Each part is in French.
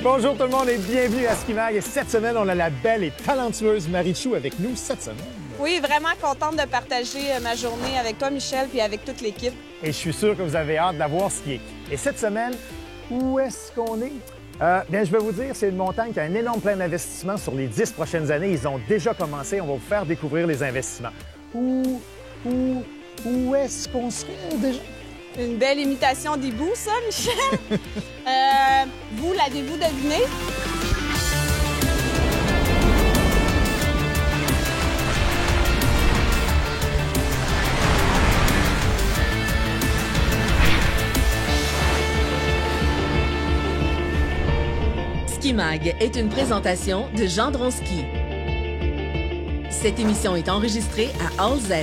Bonjour tout le monde et bienvenue à Ski Mag. Et cette semaine, on a la belle et talentueuse Marie Chou avec nous cette semaine. Oui, vraiment contente de partager ma journée avec toi, Michel, puis avec toute l'équipe. Et je suis sûr que vous avez hâte de la voir skier. Et cette semaine, où est-ce qu'on est? Bien, je vais vous dire, c'est une montagne qui a un énorme plan d'investissement sur les 10 prochaines années. Ils ont déjà commencé. On va vous faire découvrir les investissements. Où est-ce qu'on serait déjà? Une belle imitation d'hibou, ça, Michel. Vous, l'avez-vous deviné? Ski Mag est une présentation de Gendron Ski. Cette émission est enregistrée à All Z.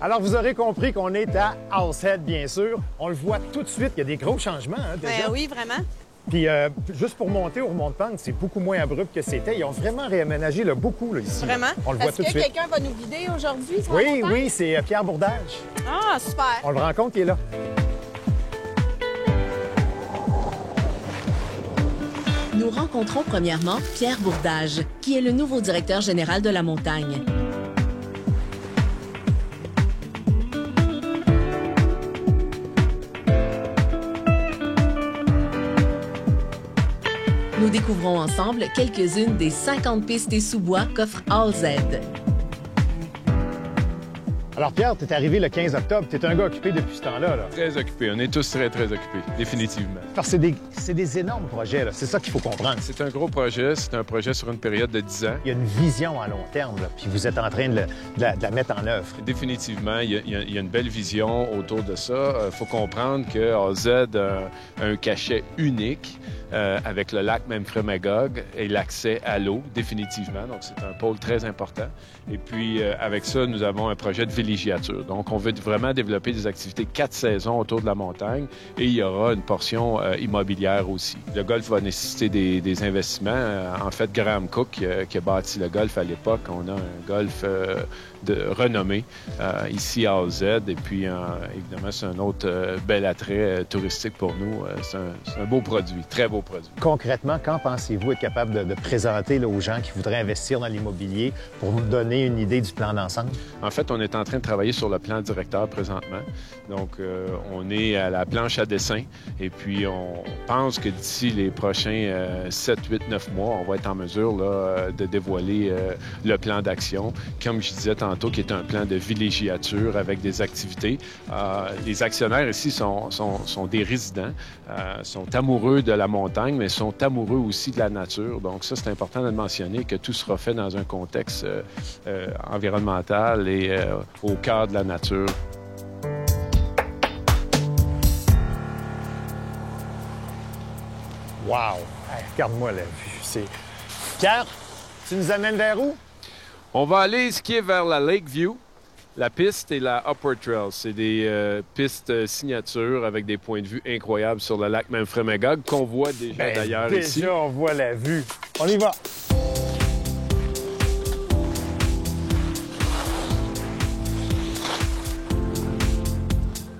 Alors, vous aurez compris qu'on est à Halshead, bien sûr. On le voit tout de suite, il y a des gros changements, déjà. Ben oui, vraiment. Puis, juste pour monter au remonte-pente, c'est beaucoup moins abrupt que c'était. Ils ont vraiment réaménagé beaucoup, là, ici. Vraiment? On le voit tout de suite. Est-ce que quelqu'un va nous guider aujourd'hui sur la Oui, montagne? oui, c'est Pierre Bourdage. Ah, super. On le rencontre, il est là. Nous rencontrons premièrement Pierre Bourdage, qui est le nouveau directeur général de la montagne. Nous découvrons ensemble quelques-unes des 50 pistes et sous-bois qu'offre All Z. Alors, Pierre, tu es arrivé le 15 octobre. Tu es un gars occupé depuis ce temps-là. Là. Très occupé. On est tous très, très occupés, définitivement. Parce que c'est des énormes projets, là. C'est ça qu'il faut comprendre. C'est un gros projet. C'est un projet sur une période de 10 ans. Il y a une vision à long terme, là, puis vous êtes en train de la mettre en œuvre. Définitivement, il y a une belle vision autour de ça. Il faut comprendre que AZ a un cachet unique avec le lac Memphremagog et l'accès à l'eau, définitivement. Donc, c'est un pôle très important. Et puis, avec ça, nous avons un projet de villégiature. Donc, on veut vraiment développer des activités 4 saisons autour de la montagne et il y aura une portion immobilière aussi. Le golf va nécessiter des investissements. En fait, Graham Cook, qui a bâti le golf à l'époque, on a un golf de renommée ici à AZ. Et puis, évidemment, c'est un autre bel attrait touristique pour nous. C'est un beau produit, très beau produit. Concrètement, quand pensez-vous être capable de présenter là, aux gens qui voudraient investir dans l'immobilier pour nous donner une idée du plan d'ensemble? En fait, on est en train de travailler sur le plan directeur présentement. Donc, on est à la planche à dessin. Et puis, on pense que d'ici les prochains 7, 8, 9 mois, on va être en mesure là, de dévoiler le plan d'action. Comme je disais tantôt, qui est un plan de villégiature avec des activités. Les actionnaires ici sont des résidents, sont amoureux de la montagne, mais sont amoureux aussi de la nature. Donc ça, c'est important de le mentionner, que tout sera fait dans un contexte environnemental et au cœur de la nature. Wow! Hey, regarde-moi la vue. Pierre, tu nous amènes vers où? On va aller skier vers la Lakeview. La piste et la Upward Trail, c'est des pistes signature avec des points de vue incroyables sur le lac Memphremagog qu'on voit déjà d'ailleurs ici. Déjà, on voit la vue. On y va!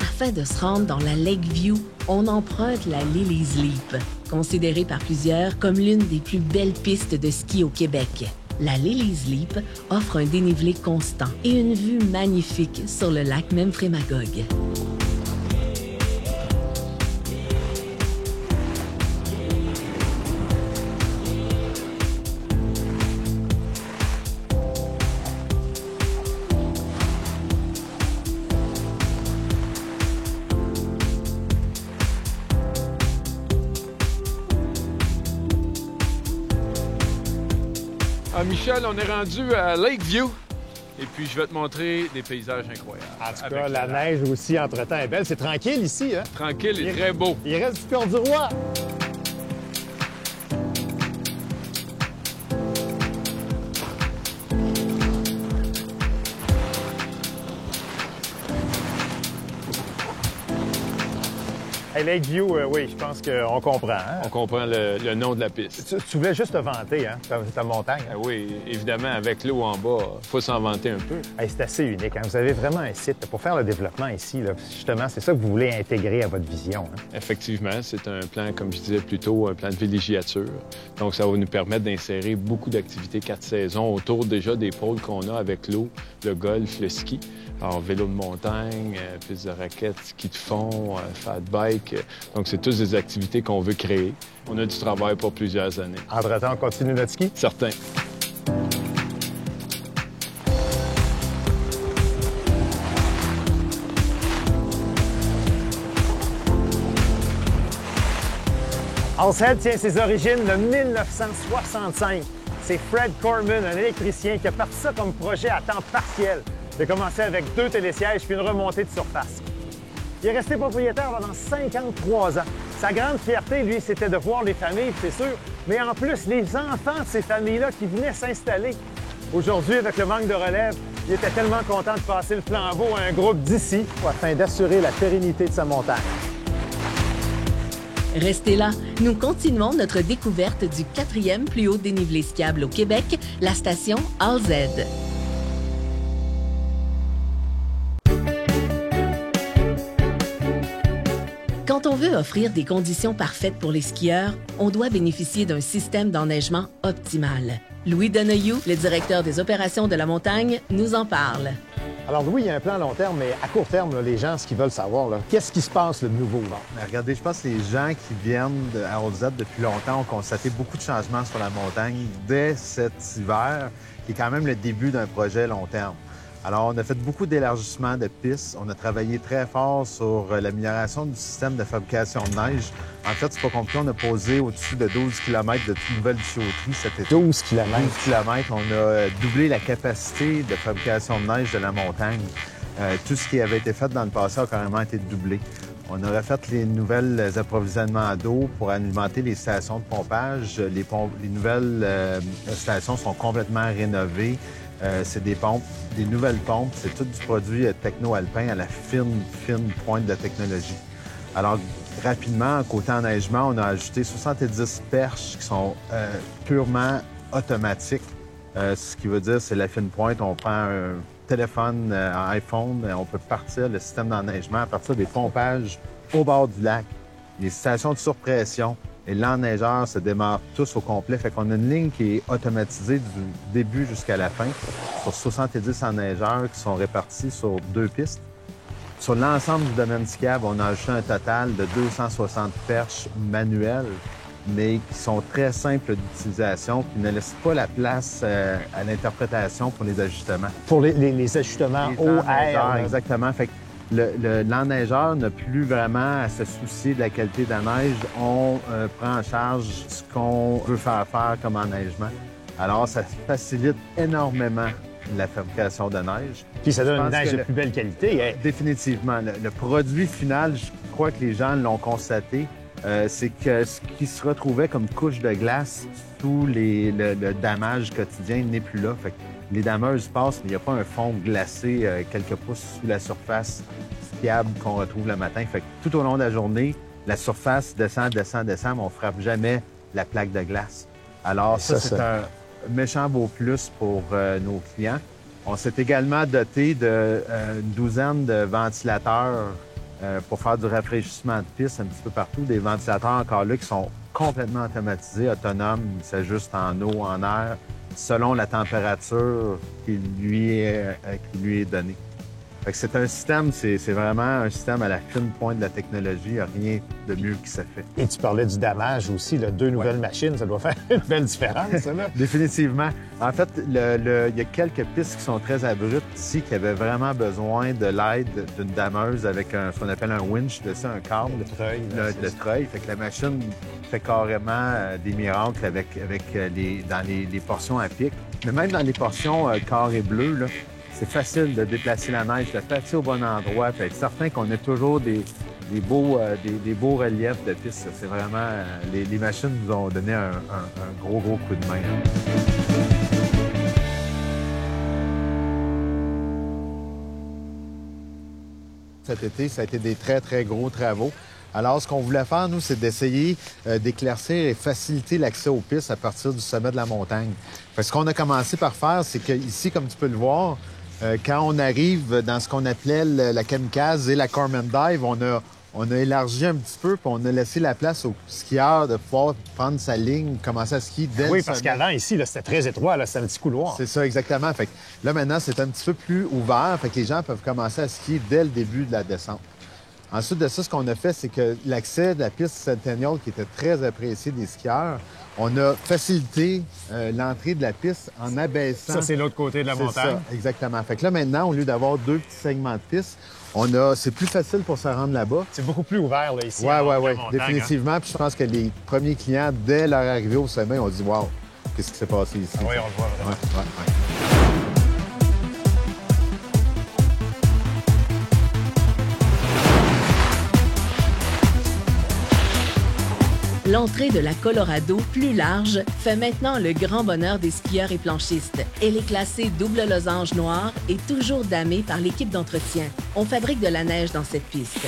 Afin de se rendre dans la Lakeview, on emprunte la Lily's Leap, considérée par plusieurs comme l'une des plus belles pistes de ski au Québec. La Lily's Leap offre un dénivelé constant et une vue magnifique sur le lac Memphremagog. Michel, on est rendu à Lakeview. Et puis, je vais te montrer des paysages incroyables. En tout cas, la neige aussi, entre-temps, est belle. C'est tranquille ici, hein? Tranquille et très beau. Il reste du Cœur du Roi. Hey, Lakeview, oui, je pense qu'on comprend. Hein? On comprend le nom de la piste. Tu voulais juste te vanter, hein, ta montagne. Ah oui, évidemment, avec l'eau en bas, il faut s'en vanter un peu. Hey, c'est assez unique. Hein? Vous avez vraiment un site pour faire le développement ici. Là. Justement, c'est ça que vous voulez intégrer à votre vision. Hein? Effectivement, c'est un plan, comme je disais plus tôt, un plan de villégiature. Donc, ça va nous permettre d'insérer beaucoup d'activités 4 saisons autour déjà des pôles qu'on a avec l'eau, le golf, le ski. Alors, vélo de montagne, piste de raquettes, ski de fond, fat bike. Donc, c'est tous des activités qu'on veut créer. On a du travail pour plusieurs années. Entre-temps, on continue notre ski? Certain. Halsted tient ses origines de 1965. C'est Fred Corman, un électricien, qui a parti ça comme projet à temps partiel. Il a commencé avec 2 télésièges puis une remontée de surface. Il est resté propriétaire pendant 53 ans. Sa grande fierté, lui, c'était de voir les familles, c'est sûr, mais en plus, les enfants de ces familles-là qui venaient s'installer. Aujourd'hui, avec le manque de relève, il était tellement content de passer le flambeau à un groupe d'ici afin d'assurer la pérennité de sa montagne. Restez là, nous continuons notre découverte du 4e plus haut dénivelé skiable au Québec, la station Halsted. Quand on veut offrir des conditions parfaites pour les skieurs, on doit bénéficier d'un système d'enneigement optimal. Louis Donahue, le directeur des opérations de la montagne, nous en parle. Alors Louis, il y a un plan à long terme, mais à court terme, là, les gens, ce qu'ils veulent savoir, qu'est-ce qui se passe de nouveau? Là? Mais regardez, je pense que les gens qui viennent à Halsted depuis longtemps ont constaté beaucoup de changements sur la montagne dès cet hiver, qui est quand même le début d'un projet long terme. Alors, on a fait beaucoup d'élargissements de pistes. On a travaillé très fort sur l'amélioration du système de fabrication de neige. En fait, c'est pas compliqué. On a posé au-dessus de 12 km de nouvelles tuyauteries cet été. 12 km. 12 km. On a doublé la capacité de fabrication de neige de la montagne. Tout ce qui avait été fait dans le passé a carrément été doublé. On a refait les nouvelles approvisionnements d'eau pour alimenter les stations de pompage. Les nouvelles stations sont complètement rénovées. C'est des pompes, des nouvelles pompes. C'est tout du produit techno-alpin à la fine pointe de technologie. Alors, rapidement, côté enneigement, on a ajouté 70 perches qui sont purement automatiques. Ce qui veut dire, c'est la fine pointe. On prend un téléphone, un iPhone, on peut partir le système d'enneigement à partir des pompages au bord du lac, les stations de surpression. Et l'enneigeur se démarre tous au complet. Fait qu'on a une ligne qui est automatisée du début jusqu'à la fin sur 70 enneigeurs qui sont répartis sur 2 pistes. Sur l'ensemble du domaine skiable, on a ajouté un total de 260 perches manuelles, mais qui sont très simples d'utilisation, qui ne laissent pas la place à l'interprétation pour les ajustements. Pour les ajustements eau, air. Exactement. Fait que l'enneigeur n'a plus vraiment à se soucier de la qualité de la neige. On prend en charge ce qu'on veut faire comme enneigement. Alors, ça facilite énormément la fabrication de neige. Puis ça donne une neige de plus belle qualité. Hein? Définitivement. Le produit final, je crois que les gens l'ont constaté, c'est que ce qui se retrouvait comme couche de glace sous le damage quotidien n'est plus là. Fait que les dameuses passent, mais il n'y a pas un fond glacé quelques pouces sous la surface skiable qu'on retrouve le matin. Fait que tout au long de la journée, la surface descend, mais on ne frappe jamais la plaque de glace. Alors ça c'est un méchant beau plus pour nos clients. On s'est également doté d'une douzaine de ventilateurs pour faire du rafraîchissement de piste un petit peu partout. Des ventilateurs encore là qui sont complètement automatisés, autonomes, ils s'ajustent en eau, en air, selon la température qui lui est donnée. Fait que c'est un système, c'est vraiment un système à la fine pointe de la technologie. Il n'y a rien de mieux qui se fait. Et tu parlais du damage aussi, là, 2 nouvelles machines, ça doit faire une belle différence, ça, là. Définitivement. En fait, il y a quelques pistes qui sont très abruptes ici qui avaient vraiment besoin de l'aide d'une dameuse avec ce qu'on appelle un winch, un câble. Le treuil. Fait que la machine fait carrément des miracles dans les portions à pic. Mais même dans les portions carré bleu, là, c'est facile de déplacer la neige, de placer au bon endroit, puis être certain qu'on ait toujours des beaux reliefs de piste. C'est vraiment... les machines nous ont donné un gros coup de main. Cet été, ça a été des très gros travaux. Alors, ce qu'on voulait faire, nous, c'est d'essayer d'éclaircir et faciliter l'accès aux pistes à partir du sommet de la montagne. Fait que ce qu'on a commencé par faire, c'est qu'ici, comme tu peux le voir, quand on arrive dans ce qu'on appelait la Kamikaze et la Corman Dive, on a élargi un petit peu, puis on a laissé la place au skieur de pouvoir prendre sa ligne, commencer à skier dès le Oui, parce sommet. qu'avant, ici, là, c'était très étroit, là, c'était un petit couloir. C'est ça, exactement. Fait que là, maintenant, c'est un petit peu plus ouvert, fait que les gens peuvent commencer à skier dès le début de la descente. Ensuite de ça, ce qu'on a fait, c'est que l'accès de la piste Centennial, qui était très apprécié des skieurs, on a facilité l'entrée de la piste en abaissant. Ça, c'est l'autre côté de la montagne. Ça, exactement. Fait que là, maintenant, au lieu d'avoir 2 petits segments de piste, c'est plus facile pour se rendre là-bas. C'est beaucoup plus ouvert, là, ici. Oui, en haut de la oui, montagne, définitivement. Puis je pense que les premiers clients, dès leur arrivée au sommet, ont dit « Wow, qu'est-ce qui s'est passé ici? » Oui, on le voit vraiment. Ouais. L'entrée de la Colorado, plus large, fait maintenant le grand bonheur des skieurs et planchistes. Elle est classée double losange noir et toujours damée par l'équipe d'entretien. On fabrique de la neige dans cette piste.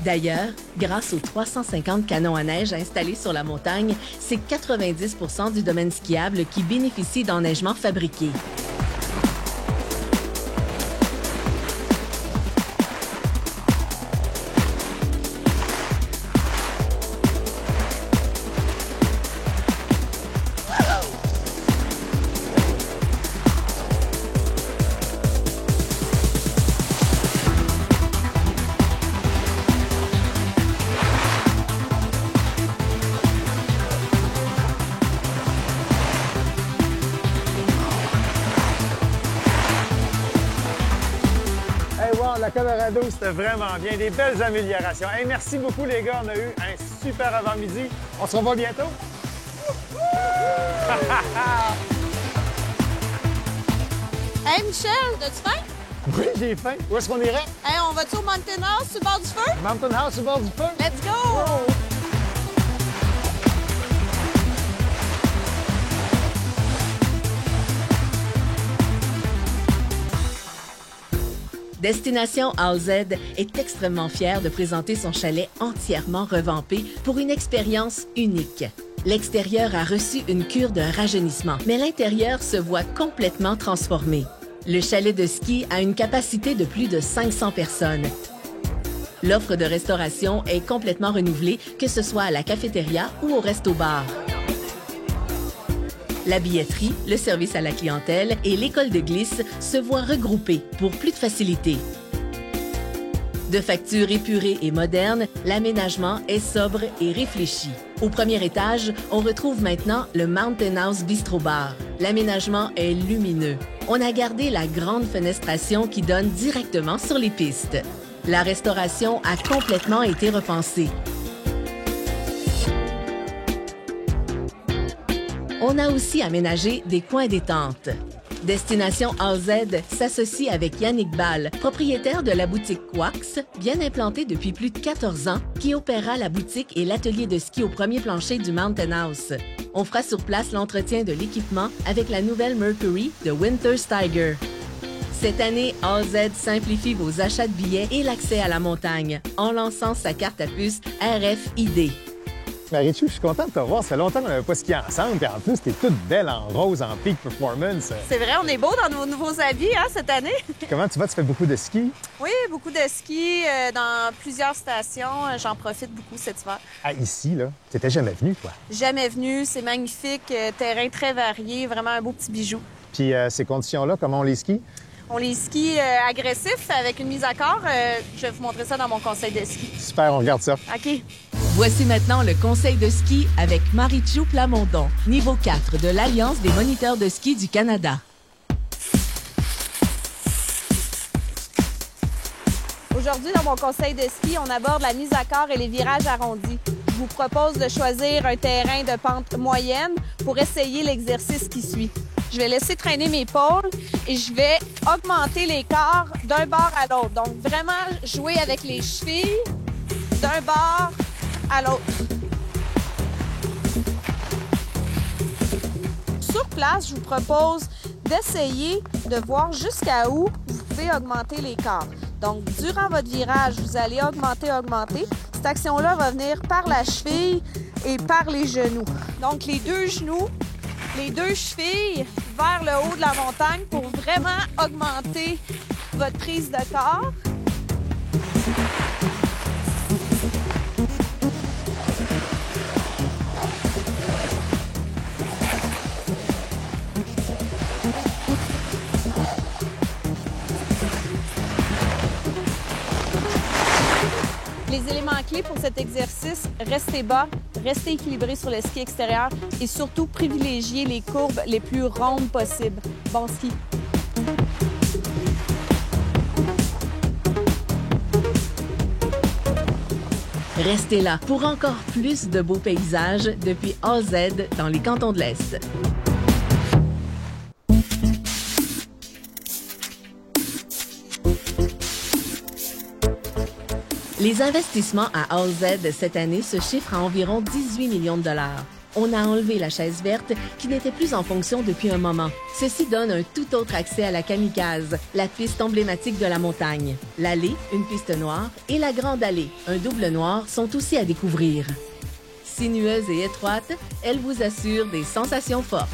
D'ailleurs, grâce aux 350 canons à neige installés sur la montagne, c'est 90 % du domaine skiable qui bénéficie d'enneigement fabriqué. La Colorado, c'était vraiment bien. Des belles améliorations. Hey, merci beaucoup, les gars. On a eu un super avant-midi. On se revoit bientôt. Hey, Michel, as-tu faim? Oui, j'ai faim. Où est-ce qu'on irait? Hey, on va-tu au Mountain House sur le bord du feu? Mountain House au bord du feu? Let's go! Destination AZ est extrêmement fière de présenter son chalet entièrement revampé pour une expérience unique. L'extérieur a reçu une cure de rajeunissement, mais l'intérieur se voit complètement transformé. Le chalet de ski a une capacité de plus de 500 personnes. L'offre de restauration est complètement renouvelée, que ce soit à la cafétéria ou au resto-bar. La billetterie, le service à la clientèle et l'école de glisse se voient regroupés pour plus de facilité. De facture épurée et moderne, l'aménagement est sobre et réfléchi. Au premier étage, on retrouve maintenant le Mountain House Bistro Bar. L'aménagement est lumineux. On a gardé la grande fenestration qui donne directement sur les pistes. La restauration a complètement été repensée. On a aussi aménagé des coins détente. Destination AZ s'associe avec Yannick Ball, propriétaire de la boutique Quax, bien implantée depuis plus de 14 ans, qui opérera la boutique et l'atelier de ski au premier plancher du Mountain House. On fera sur place l'entretien de l'équipement avec la nouvelle Mercury de Winter Tiger. Cette année, AZ simplifie vos achats de billets et l'accès à la montagne en lançant sa carte à puce RFID. Marie-Chou, je suis content de te voir. Ça fait longtemps qu'on n'avait pas skié ensemble. Puis en plus, t'es toute belle en rose, en peak performance. C'est vrai, on est beau dans nos nouveaux habits cette année. Comment tu vas? Tu fais beaucoup de ski? Oui, beaucoup de ski dans plusieurs stations. J'en profite beaucoup cet hiver. Ah, ici, là, t'étais jamais venu, toi. Jamais venu, c'est magnifique. Terrain très varié, vraiment un beau petit bijou. Puis ces conditions-là, comment on les skie? On les skie agressifs avec une mise à corps. Je vais vous montrer ça dans mon conseil de ski. Super, on regarde ça. OK. Voici maintenant le conseil de ski avec Marie-Chou Plamondon, niveau 4 de l'Alliance des moniteurs de ski du Canada. Aujourd'hui, dans mon conseil de ski, on aborde la mise à corps et les virages arrondis. Je vous propose de choisir un terrain de pente moyenne pour essayer l'exercice qui suit. Je vais laisser traîner mes pôles et je vais augmenter l'écart d'un bord à l'autre. Donc, vraiment jouer avec les chevilles d'un bord à l'autre. Sur place, je vous propose d'essayer de voir jusqu'à où vous pouvez augmenter l'écart. Donc, durant votre virage, vous allez augmenter. Cette action-là va venir par la cheville et par les genoux. Donc, les deux genoux, les deux chevilles vers le haut de la montagne pour vraiment augmenter votre prise de corps. Les éléments clés pour cet exercice, restez bas, restez équilibré sur le ski extérieur et surtout privilégiez les courbes les plus rondes possibles. Bon ski! Restez là pour encore plus de beaux paysages depuis AZ dans les cantons de l'Est. Les investissements à AZ cette année se chiffrent à environ 18 millions de dollars. On a enlevé la chaise verte qui n'était plus en fonction depuis un moment. Ceci donne un tout autre accès à la Kamikaze, la piste emblématique de la montagne. L'allée, une piste noire, et la grande allée, un double noir, sont aussi à découvrir. Sinueuse et étroite, elle vous assure des sensations fortes.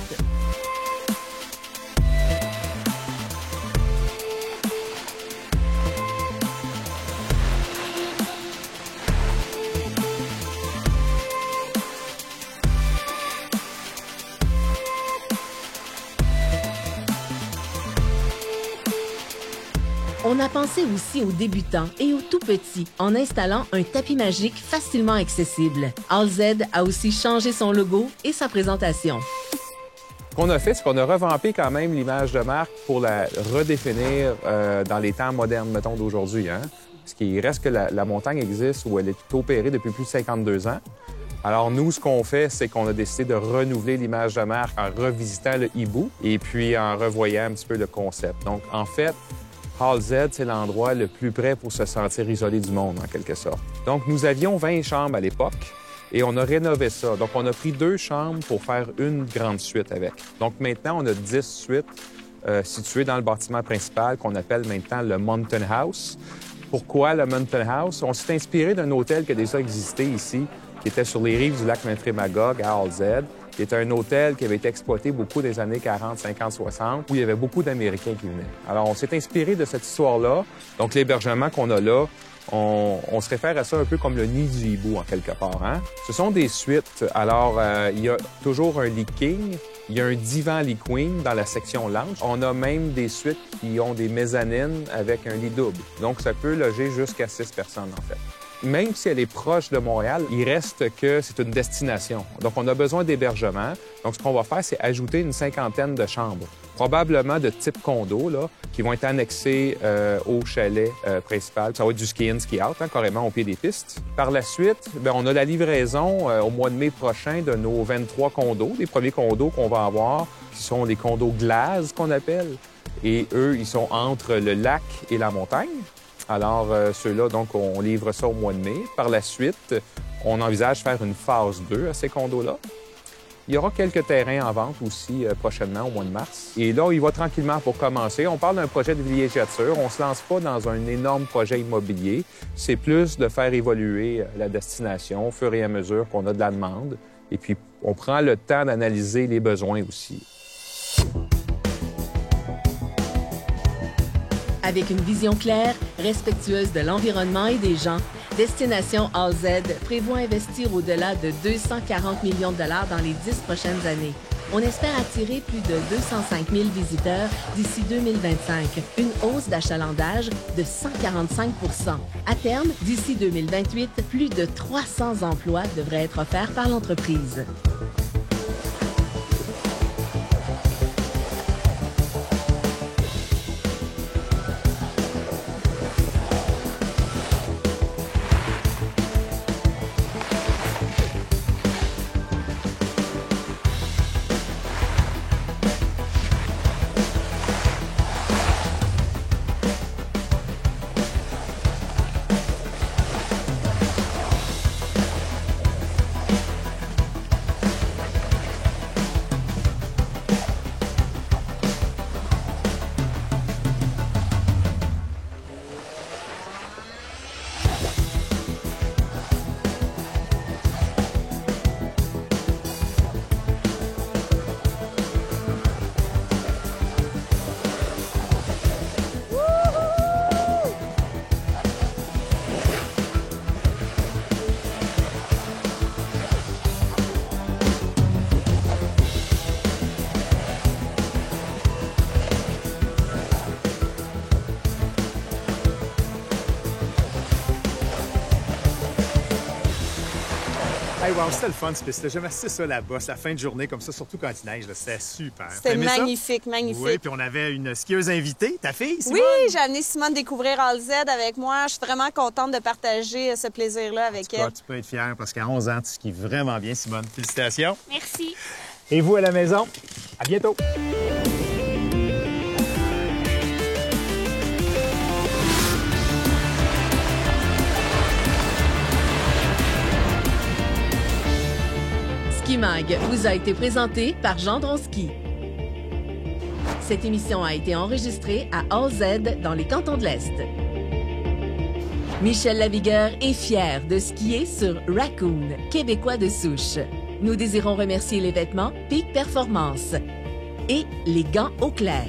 On a pensé aussi aux débutants et aux tout-petits en installant un tapis magique facilement accessible. AZ a aussi changé son logo et sa présentation. Ce qu'on a fait, c'est qu'on a revampé quand même l'image de marque pour la redéfinir dans les temps modernes, mettons, d'aujourd'hui. Hein? Ce qui reste que la montagne existe où elle est opérée depuis plus de 52 ans. Alors nous, ce qu'on fait, c'est qu'on a décidé de renouveler l'image de marque en revisitant le hibou et puis en revoyant un petit peu le concept. Donc, en fait, Hall Z, c'est l'endroit le plus près pour se sentir isolé du monde, en quelque sorte. Donc, nous avions 20 chambres à l'époque et on a rénové ça. Donc, on a pris 2 chambres pour faire une grande suite avec. Donc, maintenant, on a 10 suites situées dans le bâtiment principal qu'on appelle maintenant le Mountain House. Pourquoi le Mountain House? On s'est inspiré d'un hôtel qui a déjà existé ici, qui était sur les rives du lac Memphremagog à Hall Z, qui était un hôtel qui avait été exploité beaucoup des années 40, 50, 60, où il y avait beaucoup d'Américains qui venaient. Alors, on s'est inspiré de cette histoire-là. Donc, l'hébergement qu'on a là, on se réfère à ça un peu comme le nid du hibou, en quelque part. Hein? Ce sont des suites. Alors, il y a toujours un lit king, il y a un divan lit queen dans la section lounge. On a même des suites qui ont des mezzanines avec un lit double. Donc, ça peut loger jusqu'à 6 personnes, en fait. Même si elle est proche de Montréal, il reste que c'est une destination. Donc, on a besoin d'hébergement. Donc, ce qu'on va faire, c'est ajouter une 50aine de chambres, probablement de type condo, là, qui vont être annexées au chalet principal. Ça va être du ski-in, ski-out, hein, carrément au pied des pistes. Par la suite, bien, on a la livraison au mois de mai prochain de nos 23 condos. Les premiers condos qu'on va avoir, ce sont les condos glace qu'on appelle. Et eux, ils sont entre le lac et la montagne. Alors, ceux-là, donc, on livre ça au mois de mai. Par la suite, on envisage faire une phase 2 à ces condos-là. Il y aura quelques terrains en vente aussi prochainement, au mois de mars. Et là, il va tranquillement pour commencer. On parle d'un projet de villégiature. On ne se lance pas dans un énorme projet immobilier. C'est plus de faire évoluer la destination au fur et à mesure qu'on a de la demande. Et puis, on prend le temps d'analyser les besoins aussi. Avec une vision claire, respectueuse de l'environnement et des gens, Destination AZ prévoit investir au-delà de 240 millions de dollars dans les 10 prochaines années. On espère attirer plus de 205 000 visiteurs d'ici 2025, une hausse d'achalandage de 145 %. À terme, d'ici 2028, plus de 300 emplois devraient être offerts par l'entreprise. Hey, wow, c'était le fun, ce piste. J'aimais assez ça, la bosse, la fin de journée, comme ça, surtout quand il neige. C'était super. C'était magnifique, magnifique. Oui, puis on avait une skieuse invitée, ta fille, Simone. Oui, j'ai amené Simone découvrir All Z avec moi. Je suis vraiment contente de partager ce plaisir-là avec elle. Tu peux être fière parce qu'à 11 ans, tu skis vraiment bien, Simone. Félicitations. Merci. Et vous à la maison, à bientôt. Ski Mag vous a été présenté par Jean Dronski. Cette émission a été enregistrée à All Z dans les cantons de l'Est. Michel Lavigueur est fier de skier sur Raccoon, québécois de souche. Nous désirons remercier les vêtements Peak Performance et les gants Eau Claire.